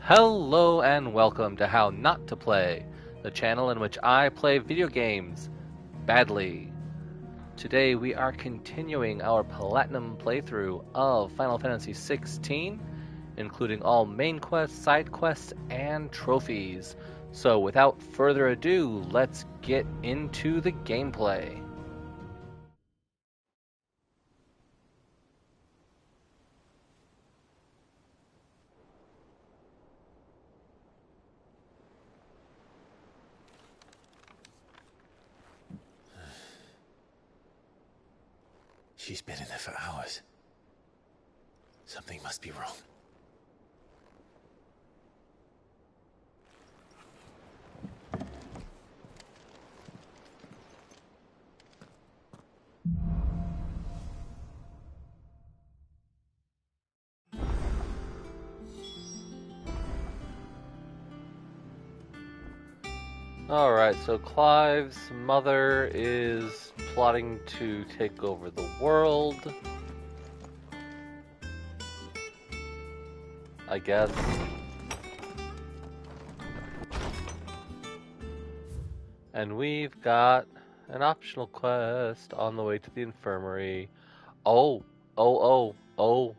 Hello and welcome to How Not to Play, the channel in which I play video games badly. Today we are continuing our platinum playthrough of Final Fantasy XVI, including all main quests, side quests, and trophies. So without further ado, let's get into the gameplay. She's been in there for hours. Something must be wrong. Alright, so Clive's mother is plotting to take over the world, I guess. And we've got an optional quest on the way to the infirmary. Oh,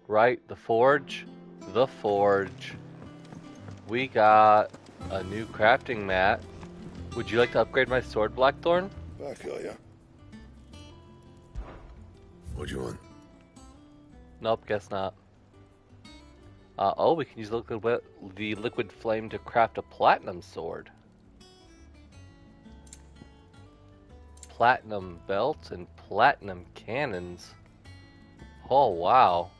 right, the forge. The forge. We got a new crafting mat. Would you like to upgrade my sword, Blackthorn? Back, are ya? What do you want? Nope, guess not. We can use the liquid flame to craft a platinum sword. Platinum belts and platinum cannons. Oh, wow.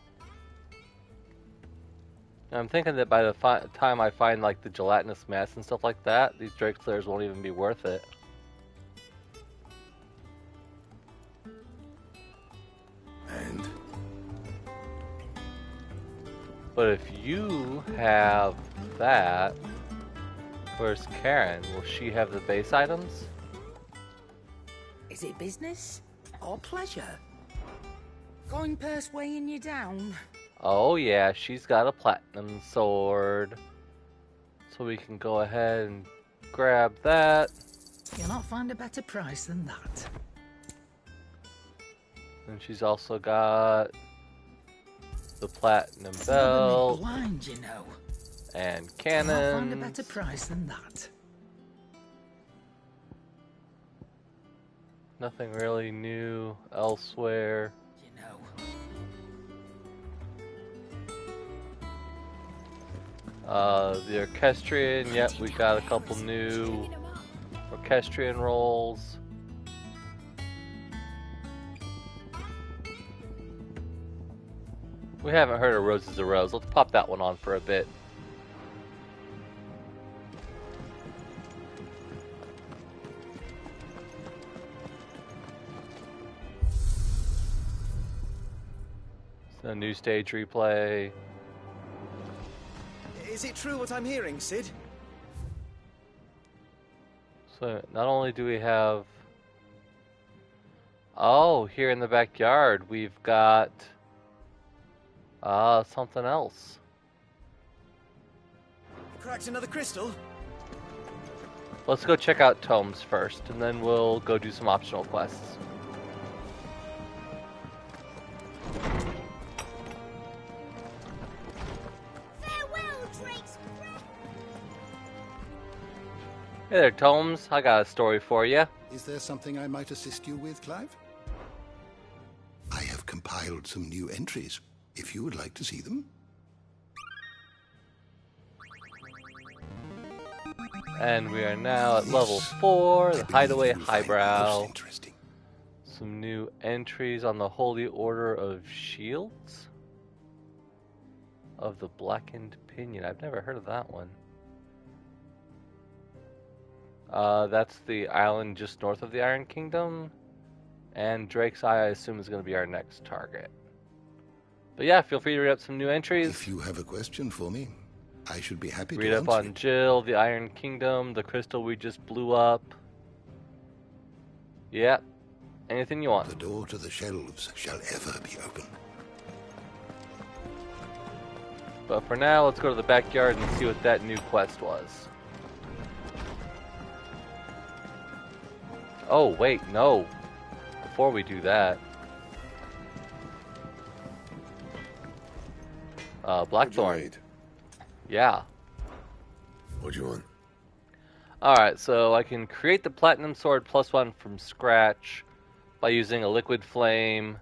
I'm thinking that by the time I find like the gelatinous mass and stuff like that, these Drake Slayers won't even be worth it. And? But if you have that, where's Karen? Will she have the base items? Is it business or pleasure? Coin purse weighing you down? Oh yeah, she's got a platinum sword. So we can go ahead and grab that. You'll not find a better price than that. And she's also got the platinum It's belt blind, you know. and You'll not find a cannons. better price than that. Nothing really new elsewhere. You know. The orchestrion, yep, we got a couple new orchestrion rolls. We haven't heard of Rose is a Rose. Let's pop that one on for a bit. A new stage replay. Is it true what I'm hearing, Sid? So not only do we have... Oh, here in the backyard we've got... something else. Cracked another crystal? Let's go check out tomes first, and then we'll go do some optional quests. Hey there, Tomes. I got a story for you. Is there something I might assist you with, Clive? I have compiled some new entries, if you would like to see them. And we are now at level 4, the Hideaway I believe you will find them Highbrow. most interesting. Some new entries on the Holy Order of Shields? Of the Blackened Pinion. I've never heard of that one. That's the island just north of the Iron Kingdom. And Drake's Eye, I assume, is going to be our next target. But yeah, feel free to read up some new entries. If you have a question for me, I should be happy Read to up answer on it. Jill, the Iron Kingdom, the crystal we just blew up. Yeah, anything you want. The door to the shelves shall ever be open. But for now, let's go to the backyard and see what that new quest was. Oh, wait, no. Before we do that. Blackthorn. Yeah. What do you want? Alright, so I can create the Platinum Sword +1 from scratch by using a Liquid Flame,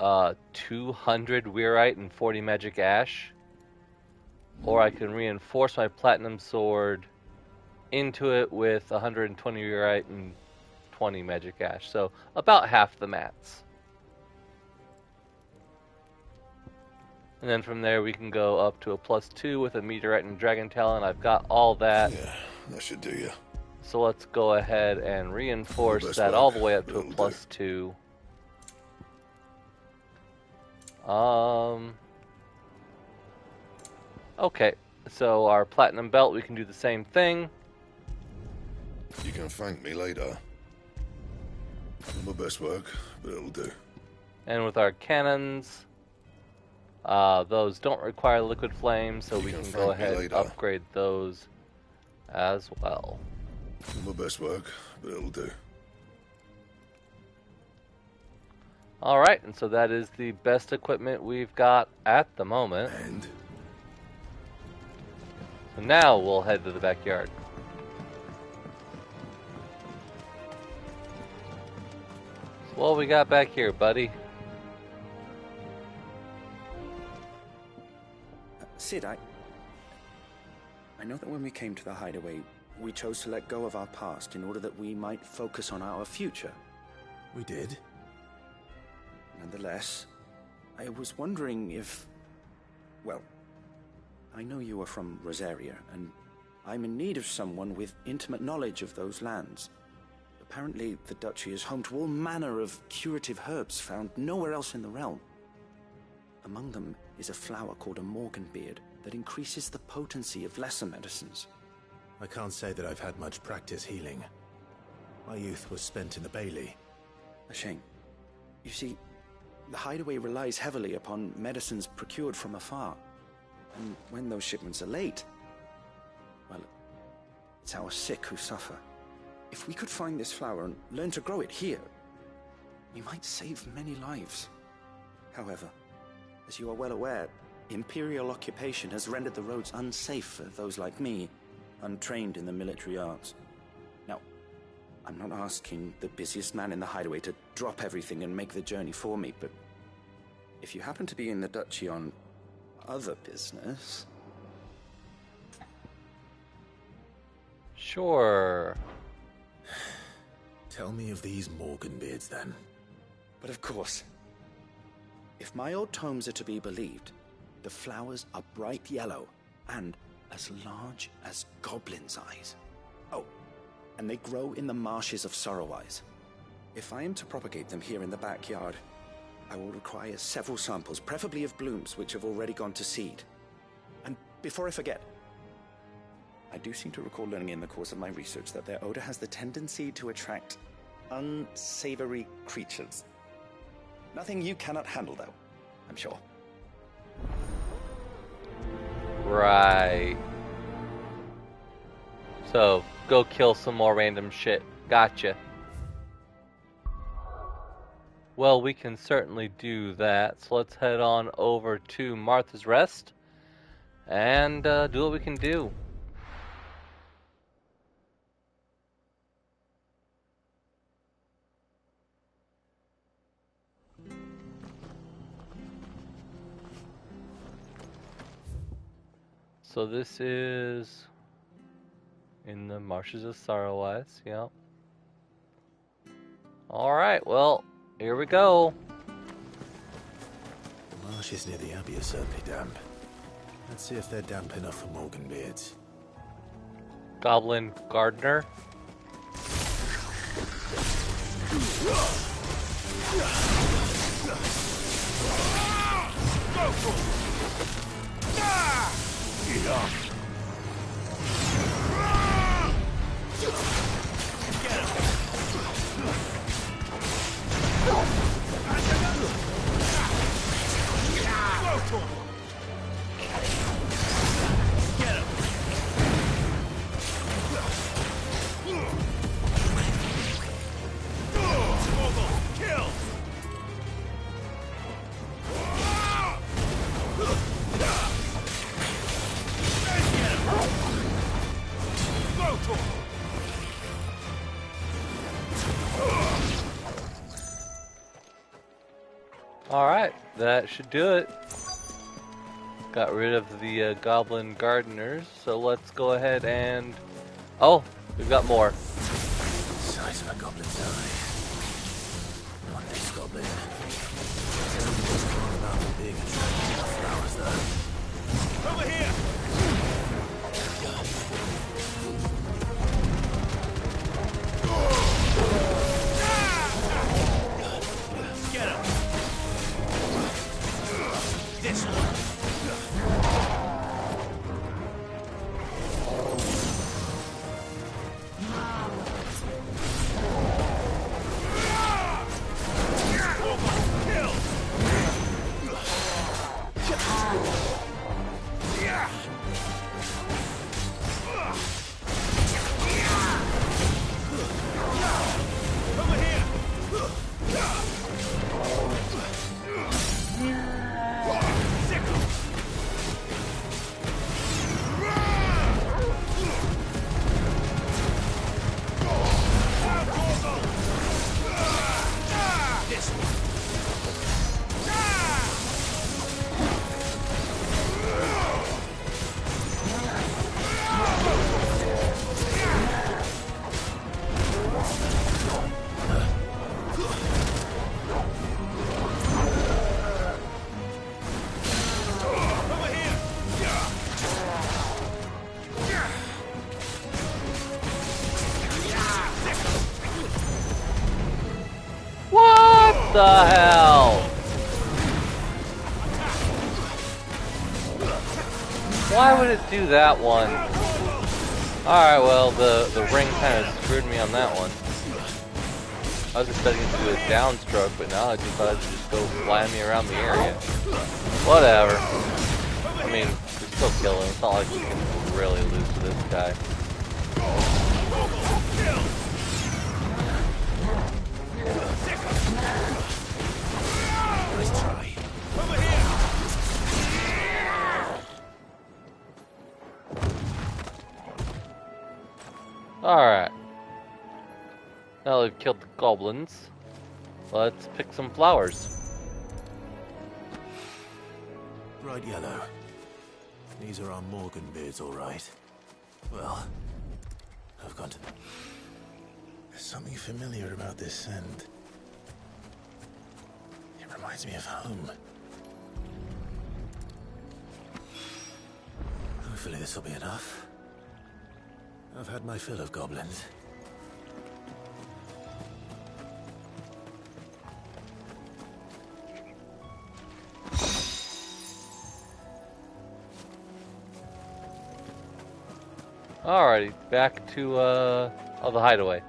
200 Weirite, and 40 Magic Ash. Or I can reinforce my Platinum Sword into it with 120 Weirite and 20 Magic Ash. So about half the mats. And then from there we can go up to a +2 with a Meteorite and Dragon Talon. I've got all that. Yeah, that should do you. So let's go ahead and reinforce that all the way up to a +2. Okay, so our Platinum Belt, we can do the same thing. You can thank me later. Not my best work, but it'll do. And with our cannons, those don't require Liquid Flame, so we can go ahead and upgrade those as well. Not my best work, but it'll do. Alright, and so that is the best equipment we've got at the moment. And So now we'll head to the backyard. So what we got back here, buddy? Sid, I know that when we came to the hideaway, we chose to let go of our past in order that we might focus on our future. We did. Nonetheless, I was wondering if... Well, I know you are from Rosaria, and I'm in need of someone with intimate knowledge of those lands. Apparently, the Duchy is home to all manner of curative herbs found nowhere else in the realm. Among them is a flower called a Morganbeard that increases the potency of lesser medicines. I can't say that I've had much practice healing. My youth was spent in the Bailey. A shame. You see, the hideaway relies heavily upon medicines procured from afar. And when those shipments are late, well, it's our sick who suffer. If we could find this flower and learn to grow it here, we might save many lives. However, as you are well aware, Imperial occupation has rendered the roads unsafe for those like me, untrained in the military arts. Now, I'm not asking the busiest man in the hideaway to drop everything and make the journey for me, but if you happen to be in the Duchy on other business... Sure. Tell me of these Morganbeards, then. But of course. If my old tomes are to be believed, the flowers are bright yellow and as large as goblins' eyes. Oh, and they grow in the marshes of Sorrowise. If I am to propagate them here in the backyard, I will require several samples, preferably of blooms which have already gone to seed. And before I forget, I do seem to recall learning in the course of my research that their odor has the tendency to attract unsavory creatures. Nothing you cannot handle, though, I'm sure. Right. So, go kill some more random shit. Gotcha. Well, we can certainly do that. So let's head on over to Martha's Rest and do what we can do. So this is in the marshes of Sorrowise, yeah. Alright, well, here we go. The marshes near the Abbey are certainly damp. Let's see if they're damp enough for Morganbeards. Goblin Gardener. Get up! Alright, that should do it. Got rid of the goblin gardeners, so let's go ahead and... Oh, we've got more. Size of a goblin's eye. Not this goblin. Tell me what's going on about the big attractive flowers, though. Over here! Get him! This one. What the hell? Why would it do that one? Alright, well, the ring kind of screwed me on that one. I was expecting it to do a downstroke, but now it decided to just go fly me around the area. Whatever. I mean, we still kill him. It's not like we can really lose to this guy. Nice try. Over here! Alright. Now that we've killed the goblins, let's pick some flowers. Bright yellow. These are our Morgan beards, all right. Well, I've got... There's something familiar about this scent. It reminds me of home. Hopefully this will be enough. I've had my fill of goblins. Alrighty, back to the hideaway.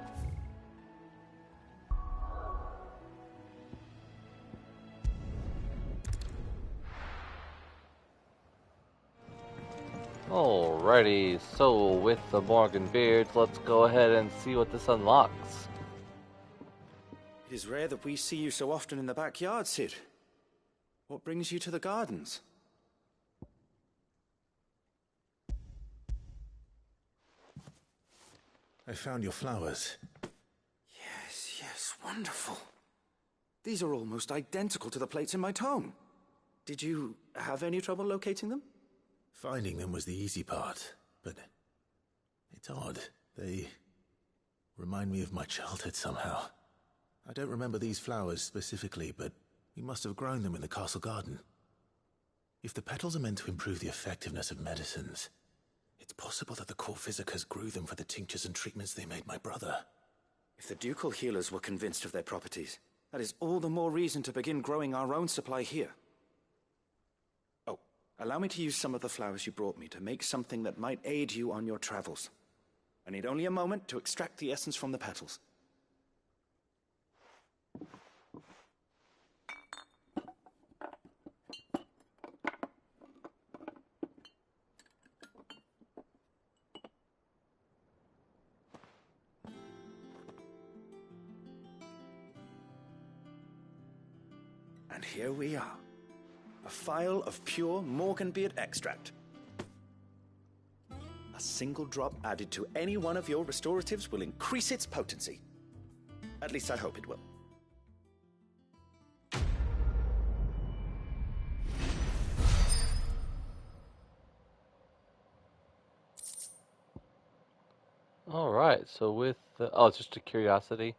Alrighty, so with the Morgan beards, let's go ahead and see what this unlocks. It is rare that we see you so often in the backyard, Sid. What brings you to the gardens? I found your flowers. Yes, wonderful. These are almost identical to the plates in my tome. Did you have any trouble locating them? Finding them was the easy part, but it's odd. They remind me of my childhood somehow. I don't remember these flowers specifically, but we must have grown them in the castle garden. If the petals are meant to improve the effectiveness of medicines, it's possible that the core physicers grew them for the tinctures and treatments they made my brother. If the ducal healers were convinced of their properties, that is all the more reason to begin growing our own supply here. Oh, allow me to use some of the flowers you brought me to make something that might aid you on your travels. I need only a moment to extract the essence from the petals. And here we are. A phial of pure Morganbeard extract. A single drop added to any one of your restoratives will increase its potency. At least I hope it will. Alright, so with the... Oh, it's just a curiosity.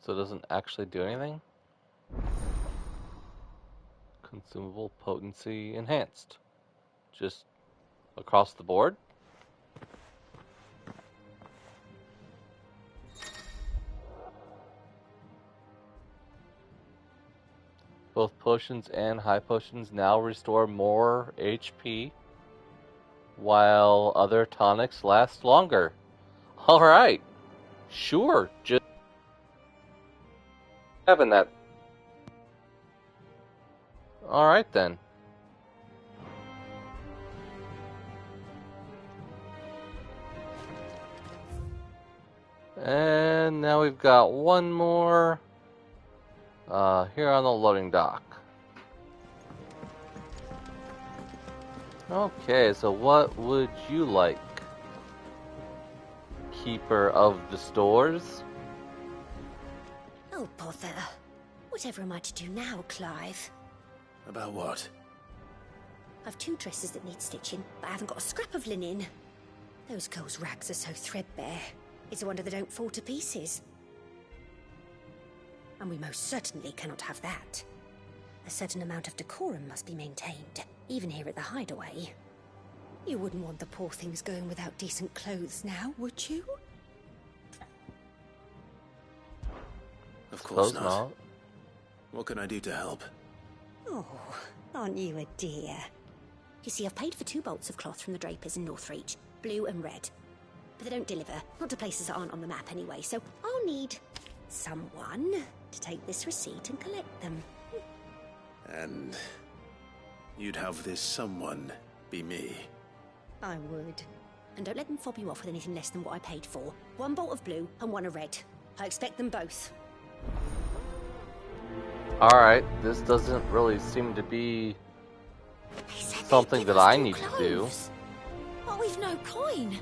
So it doesn't actually do anything? Consumable potency enhanced. Just across the board? Both potions and high potions now restore more HP, while other tonics last longer. Alright, sure, just having that. Alright then. And now we've got one more here on the loading dock. Okay, so what would you like, Keeper of the Stores? Oh, bother. Whatever am I to do now, Clive? About what? I've 2 dresses that need stitching, but I haven't got a scrap of linen. Those girls' rags are so threadbare. It's a wonder they don't fall to pieces. And we most certainly cannot have that. A certain amount of decorum must be maintained, even here at the hideaway. You wouldn't want the poor things going without decent clothes now, would you? Of course Suppose not. What can I do to help? Oh, aren't you a dear? You see, I've paid for 2 bolts of cloth from the drapers in Northreach, blue and red. But they don't deliver, not to places that aren't on the map anyway, so I'll need someone to take this receipt and collect them. And you'd have this someone be me. I would. And don't let them fob you off with anything less than what I paid for. 1 bolt of blue and 1 of red. I expect them both. Alright, this doesn't really seem to be something that I need to do. But we've no coin.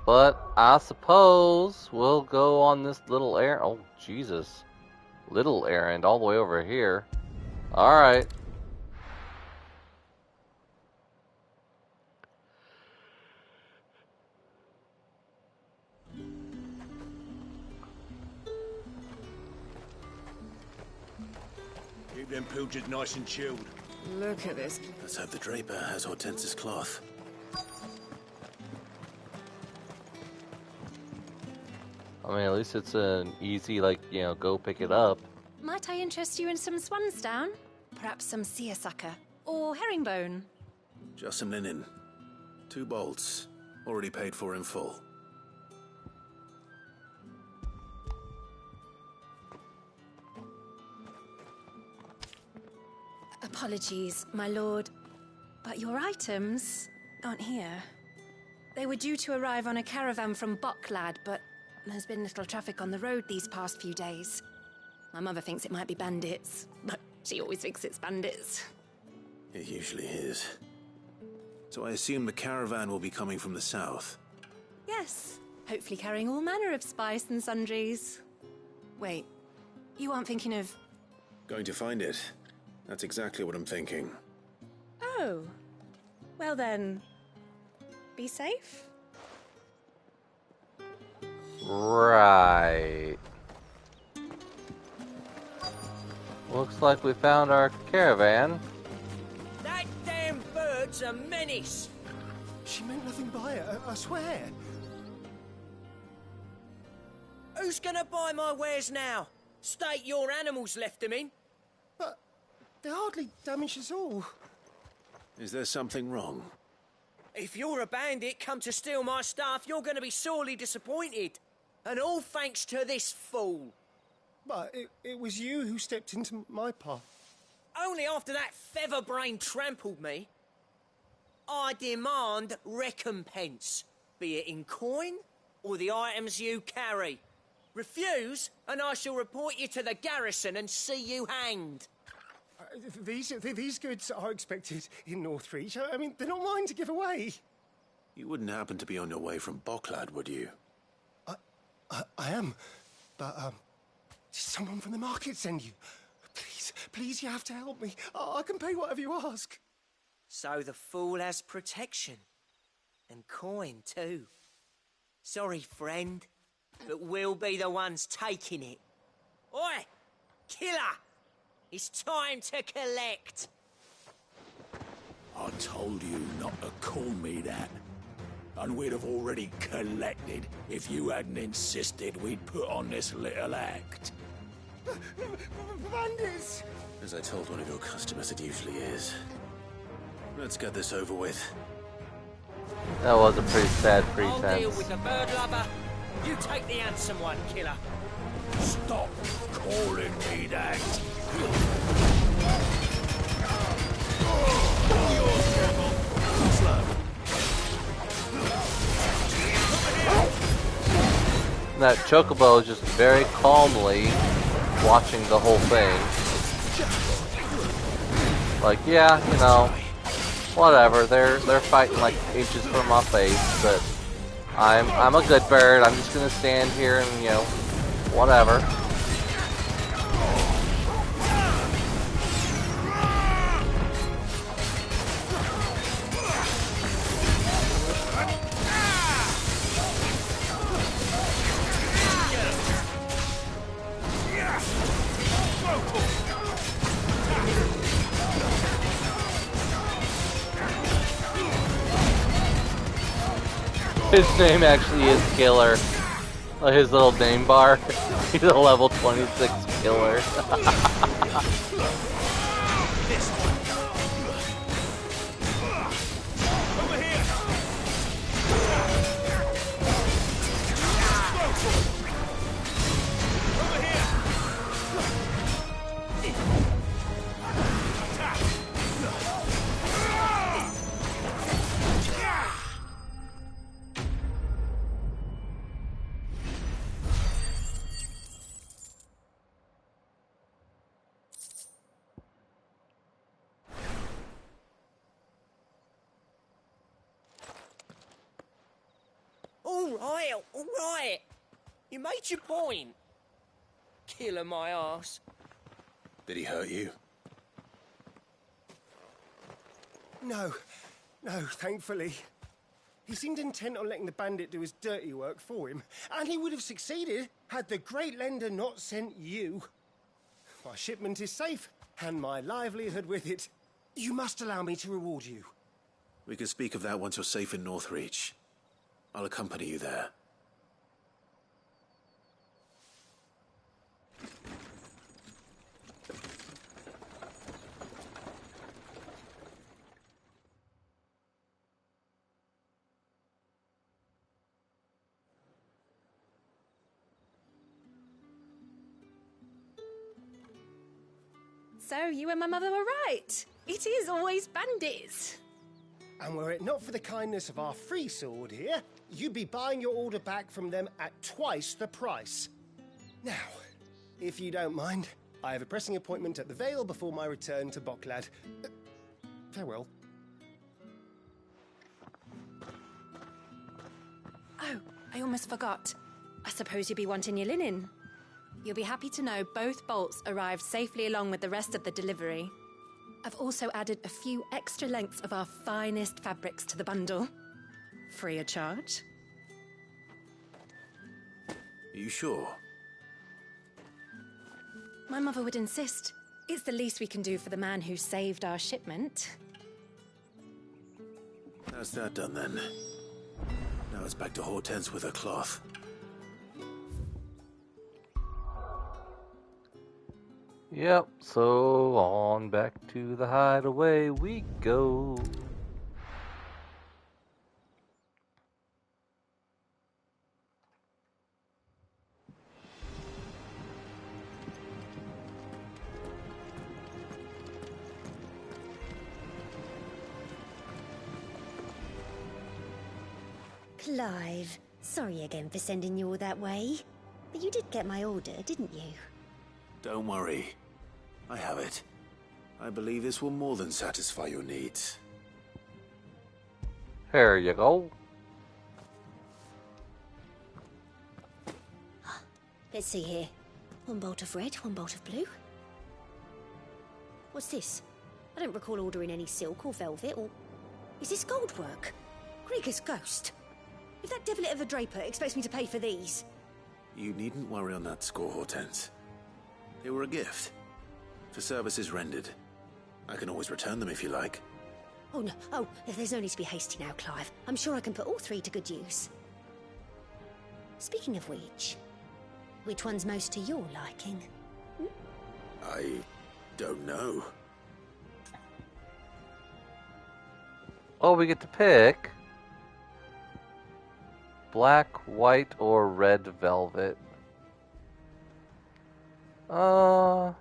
But I suppose we'll go on this little errand. Oh, Jesus. Little errand all the way over here. Alright. Keep them pilgers nice and chilled. Look at this. Let's hope the draper has Hortense's cloth. I mean, at least it's an easy, like, go pick it up. Might I interest you in some swansdown? Perhaps some seersucker or herringbone? Just some linen. 2 bolts. Already paid for in full. Apologies, my lord, but your items aren't here. They were due to arrive on a caravan from Bocklad, but there's been little traffic on the road these past few days. My mother thinks it might be bandits, but she always thinks it's bandits. It usually is. So I assume the caravan will be coming from the south. Yes, hopefully carrying all manner of spice and sundries. Wait, you aren't thinking of... Going to find it. That's exactly what I'm thinking. Oh, well then, be safe. Right. Looks like we found our caravan. That damn bird's a menace. She meant nothing by it, I swear. Who's gonna buy my wares now? State your animals left them in. But they hardly damaged us all. Is there something wrong? If you're a bandit come to steal my stuff, you're gonna be sorely disappointed. And all thanks to this fool. But it was you who stepped into my path. Only after that featherbrain trampled me. I demand recompense, be it in coin or the items you carry. Refuse, and I shall report you to the garrison and see you hanged. These goods are expected in Northreach. I mean, they're not mine to give away. You wouldn't happen to be on your way from Bocklad, would you? I am, but did someone from the market send you? Please, you have to help me. I can pay whatever you ask. So the fool has protection. And coin, too. Sorry, friend, but we'll be the ones taking it. Oi! Killer! It's time to collect! I told you not to call me that. And we'd have already collected if you hadn't insisted we'd put on this little act. Bounties! As I told one of your customers, it usually is. Let's get this over with. That was a pretty sad I'll deal pretense. with the bird lover. You take the handsome one, killer. Stop calling me that. That chocobo is just very calmly watching the whole thing. Like, yeah, you know, whatever. They're fighting like inches from my face, but I'm a good bird. I'm just gonna stand here and, you know, whatever. His name actually is Killer. His little name bar. He's a level 26 killer. All right. You made your point. Killer my ass. Did he hurt you? No, thankfully. He seemed intent on letting the bandit do his dirty work for him, and he would have succeeded had the great lender not sent you. My shipment is safe, and my livelihood with it. You must allow me to reward you. We can speak of that once you're safe in Northreach. I'll accompany you there. So, you and my mother were right. It is always bandits. And were it not for the kindness of our free sword here, you'd be buying your order back from them at twice the price. Now, if you don't mind, I have a pressing appointment at the Vale before my return to Boklad. Farewell. Oh, I almost forgot. I suppose you'll be wanting your linen. You'll be happy to know both bolts arrived safely along with the rest of the delivery. I've also added a few extra lengths of our finest fabrics to the bundle. Free of charge. Are you sure? My mother would insist. It's the least we can do for the man who saved our shipment. That's that done then. Now it's back to Hortense with her cloth. Yep, so on back to the hideaway we go. Clive, sorry again for sending you all that way. But you did get my order, didn't you? Don't worry. I have it. I believe this will more than satisfy your needs. Here you go. Let's see here. One bolt of red, one bolt of blue. What's this? I don't recall ordering any silk or velvet or... Is this gold work? Krieger's ghost. If that devilit of a draper expects me to pay for these... You needn't worry on that score, Hortense. They were a gift. For services rendered. I can always return them if you like. Oh, no. Oh, there's no need to be hasty now, Clive. I'm sure I can put all three to good use. Speaking of which one's most to your liking? I don't know. Oh, we get to pick black, white, or red velvet. Let's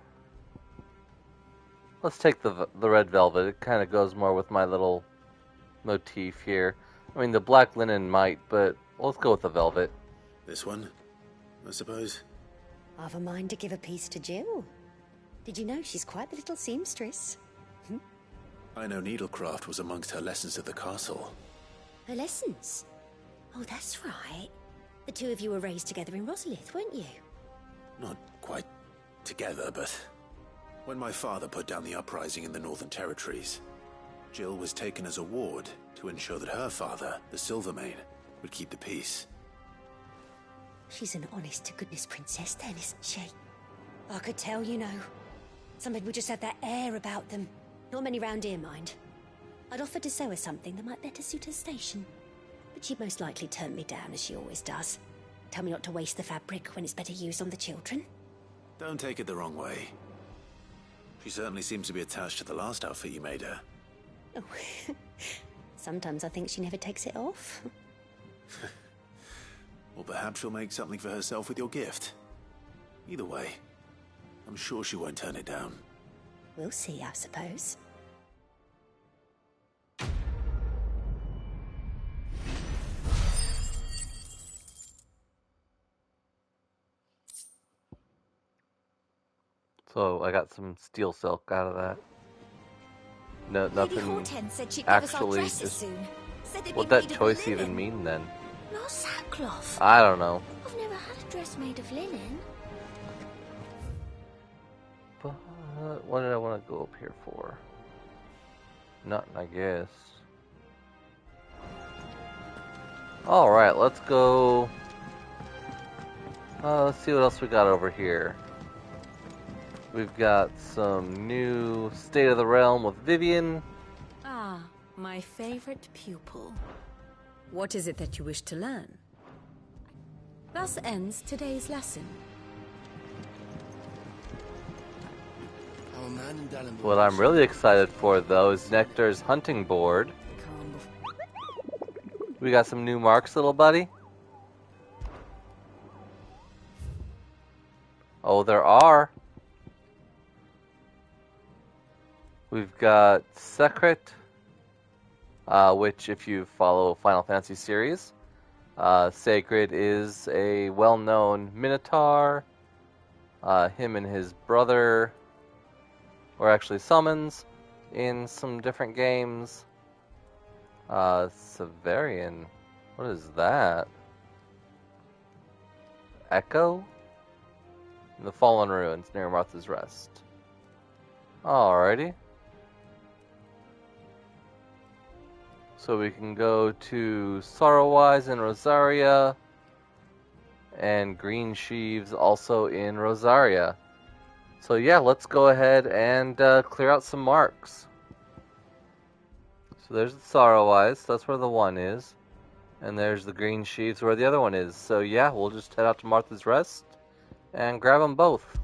take the red velvet. It kind of goes more with my little motif here. I mean, the black linen might, but let's go with the velvet. This one, I suppose. I've a mind to give a piece to Jill. Did you know she's quite the little seamstress? I know needlecraft was amongst her lessons at the castle. Her lessons? Oh, that's right. The two of you were raised together in Rosalith, weren't you? Not quite together, but... When my father put down the uprising in the Northern Territories, Jill was taken as a ward to ensure that her father, the Silvermane, would keep the peace. She's an honest-to-goodness princess then, isn't she? I could tell, you know. Some people just have that air about them. Not many round here, mind. I'd offered to sew her something that might better suit her station. But she'd most likely turn me down, as she always does. Tell me not to waste the fabric when it's better used on the children. Don't take it the wrong way. She certainly seems to be attached to the last outfit you made her. Oh, sometimes I think she never takes it off. Or perhaps she'll make something for herself with your gift. Either way, I'm sure she won't turn it down. We'll see, I suppose. So I got some steel silk out of that. No, Lady nothing Hortense said she'd give us our actually. dresses Just, soon. Said they'd what'd be that made of choice linen. even mean then? Not sackcloth. I don't know. I've never had a dress made of linen. But what did I want to go up here for? Nothing, I guess. Alright, let's go. Let's see what else we got over here. We've got some new State of the Realm with Vivian. Ah, my favorite pupil. What is it that you wish to learn? Thus ends today's lesson. What I'm really excited for, though, is Nectar's hunting board. We got some new marks, little buddy. Oh, there are. We've got Sekhret, which, if you follow Final Fantasy series, Sekhret is a well-known Minotaur. Him and his brother were actually summons in some different games. Severian, what is that? Echo? In the Fallen Ruins near Martha's Rest. Alrighty. So we can go to Sorrowwise in Rosaria, and Green Sheaves also in Rosaria. So yeah, let's go ahead and clear out some marks. So there's the Sorrowwise, that's where the one is. And there's the Green Sheaves where the other one is. So yeah, we'll just head out to Martha's Rest and grab them both.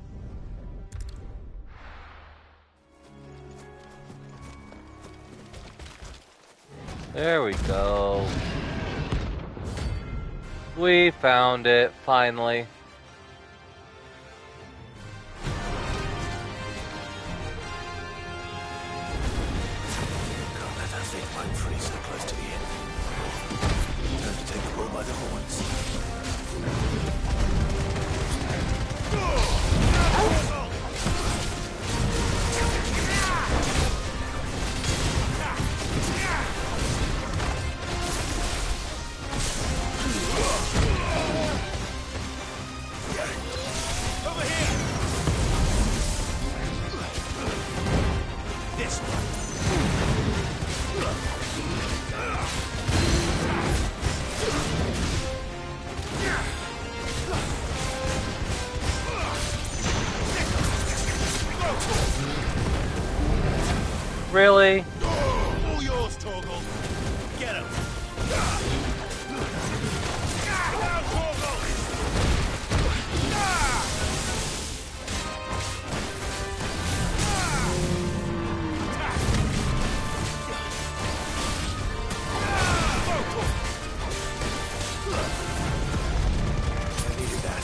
There we go. We found it, finally. Can't let her fake mine free so close to the end. Time to take the bull by the horns. Really? All yours, Torgal. Get him. Now, Torgal. I needed that.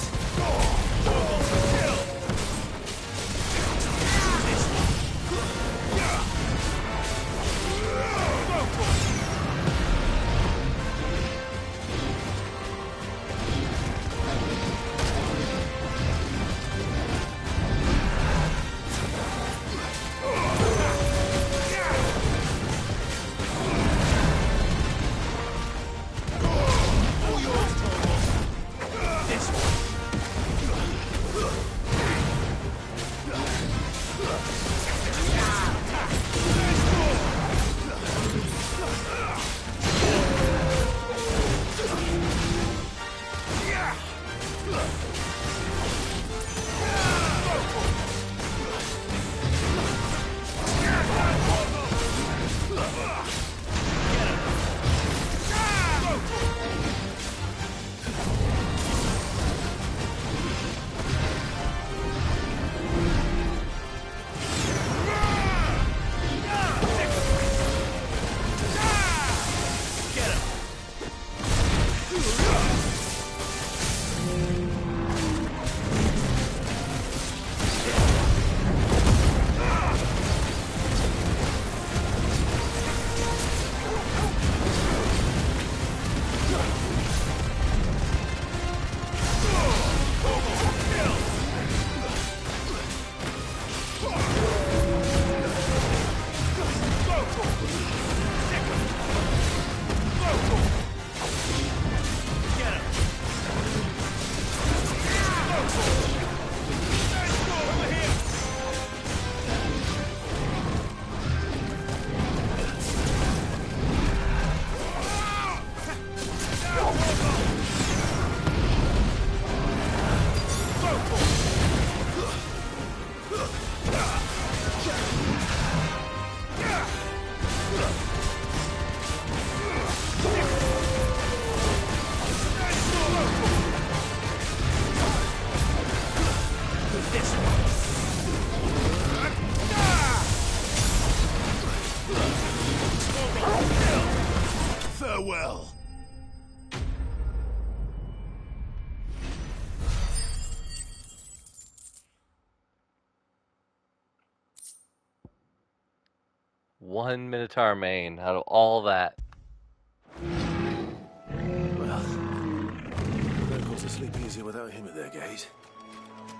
Farewell. One Minotaur main out of all that. Well, we'll go to sleep easier without him at their gate.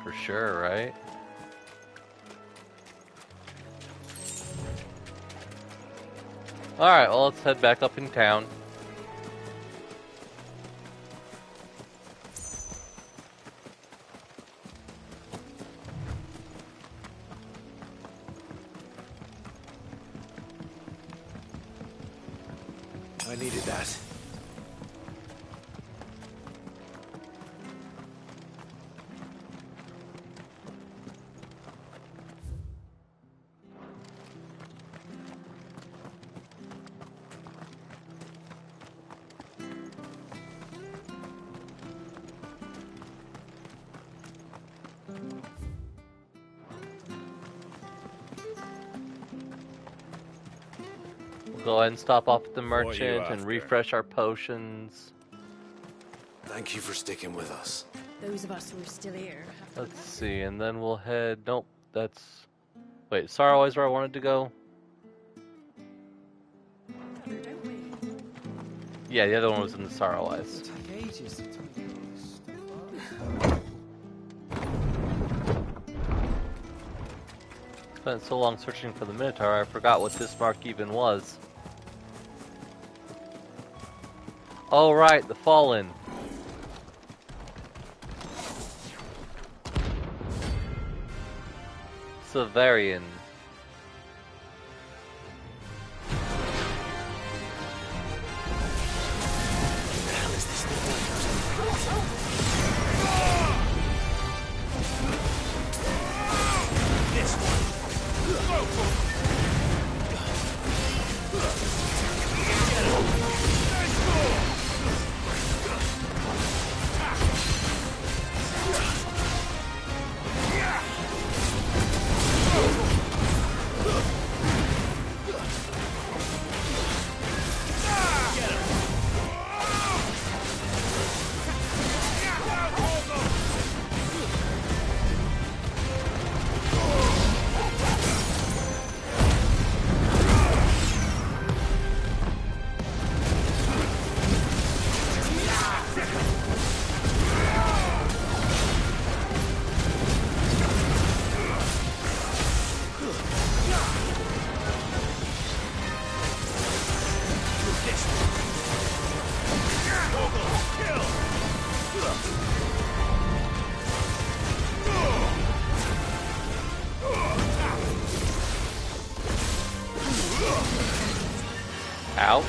For sure, right? Alright, well, let's head back up in town. I needed that. Go ahead and stop off at the What are you merchant and after? refresh our potions. Thank you for sticking with us. Those of us who are still here. Let's see, and then we'll head... Nope, that's... Wait, Sarrow is where I wanted to go? Yeah, the other one was in the Sorrow Eyes. Spent so long searching for the Minotaur, I forgot what this mark even was. Oh right, the Fallen. Severian. Ouch.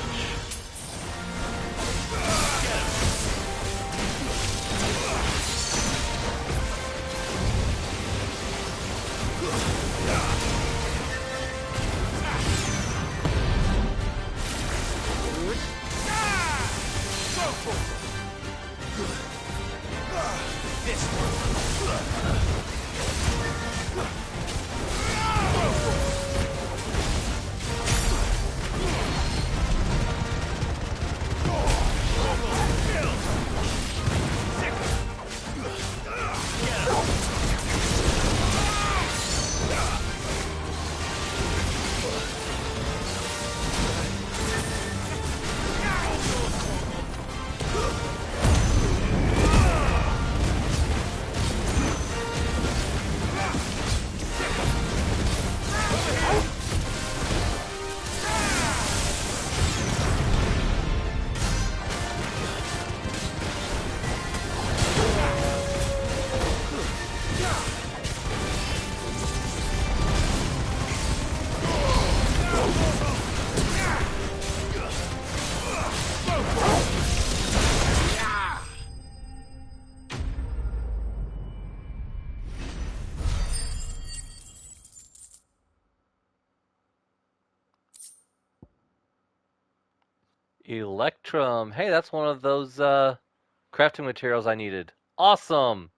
Electrum. Hey, that's one of those crafting materials I needed. Awesome!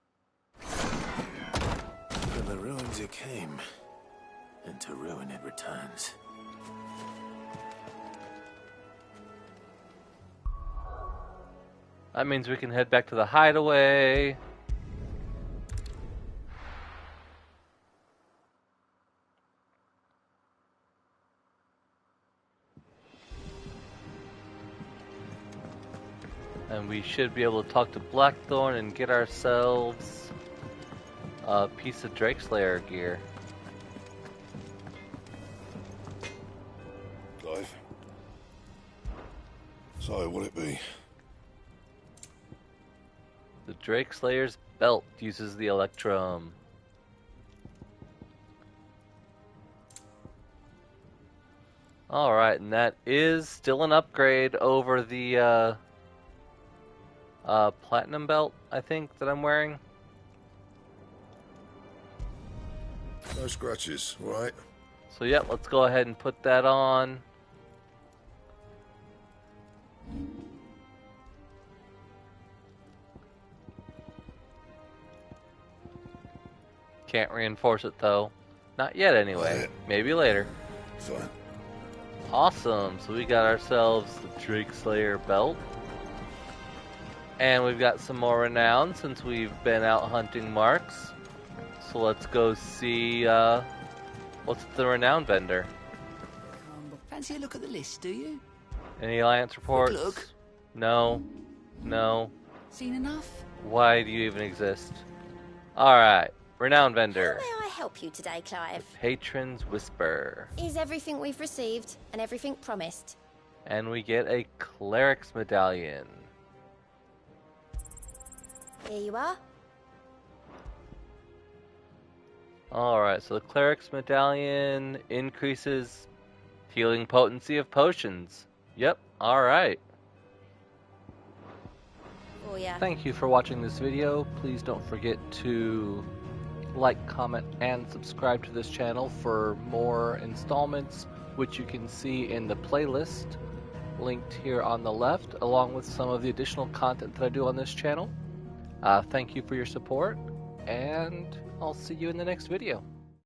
To the ruins it came, and to ruin it returns. That means we can head back to the hideaway. And we should be able to talk to Blackthorn and get ourselves a piece of Drakeslayer gear. Clive? So, what'll it be? The Drakeslayer's belt uses the Electrum. Alright, and that is still an upgrade over the platinum belt, I think, that I'm wearing. No scratches, right? So yeah, let's go ahead and put that on. Can't reinforce it though. Not yet anyway. Maybe later. Fine. Awesome, so we got ourselves the Drakeslayer belt. And we've got some more renown since we've been out hunting marks. So let's go see what's the renown vendor. Fancy a look at the list, do you? Any alliance reports? Quick look. No. No. Seen enough? Why do you even exist? Alright, renown vendor. How may I help you today, Clive? Patron's Whisper. Is everything we've received and everything promised? And we get a cleric's medallion. Here you are. Alright, so the cleric's medallion increases healing potency of potions. Yep, alright. Oh yeah. Thank you for watching this video. Please don't forget to like, comment, and subscribe to this channel for more installments, which you can see in the playlist linked here on the left, along with some of the additional content that I do on this channel. Thank you for your support, and I'll see you in the next video.